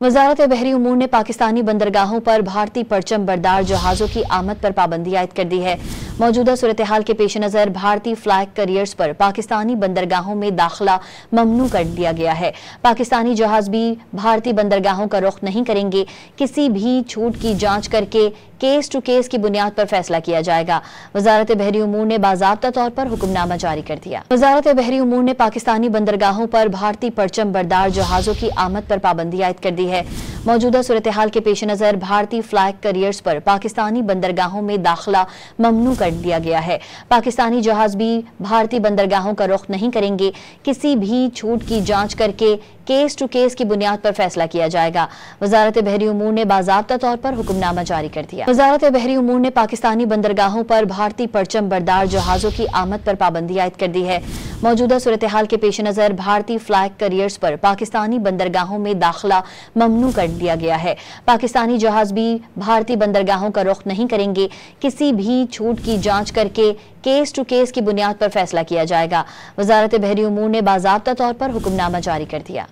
वजारत बहरी उमूर ने पाकिस्तानी बंदरगाहों पर भारतीय परचम बरदार जहाज़ों की आमद पर पाबंदी आयद कर दी है। मौजूदा सूरत हाल के पेश नज़र भारतीय फ्लैग कैरियर्स पर पाकिस्तानी बंदरगाहों में दाखिला ममनू कर दिया गया है। पाकिस्तानी जहाज़ भी भारतीय बंदरगाहों का रुख नहीं करेंगे। किसी भी छूट की जांच करके केस टू केस की बुनियाद पर फैसला किया जाएगा। वजारत बहरी उमूर ने बाज़ाब्ता तौर पर हुक्मनामा जारी कर दिया। वजारत बहरी उमूर ने पाकिस्तानी बंदरगाहों पर भारतीय परचम बरदार जहाज़ों की आमद पर पाबंदी आयद कर दी है। मौजूदा सूरत हाल के पेश नज़र भारतीय फ्लैग कैरियर्स पर पाकिस्तानी बंदरगाहों में दाखिला ममनू कर दिया गया है। पाकिस्तानी जहाज़ भी भारतीय बंदरगाहों का रुख नहीं करेंगे। किसी भी छूट की जांच करके केस टू केस की बुनियाद पर फैसला किया जाएगा। वजारत बहरी उमूर ने बाज़ाब्ता तौर पर हुक्मनामा जारी कर दिया। वजारत बहरी उमूर ने पाकिस्तानी बंदरगाहों पर भारतीय परचम बरदार जहाज़ों की आमद पर पाबंदी आयद कर दी है। मौजूदा सूरत हाल के पेश नज़र भारतीय फ्लैग कैरियर्स पर पाकिस्तानी बंदरगाहों में दाखिला ममनू कर दिया गया है। पाकिस्तानी जहाज़ भी भारतीय बंदरगाहों का रुख नहीं करेंगे। किसी भी छूट की जांच करके केस टू केस की बुनियाद पर फैसला किया जाएगा। वजारत बहरी उमूर ने बाज़ाब्ता तौर पर हुक्मनामा जारी कर दिया।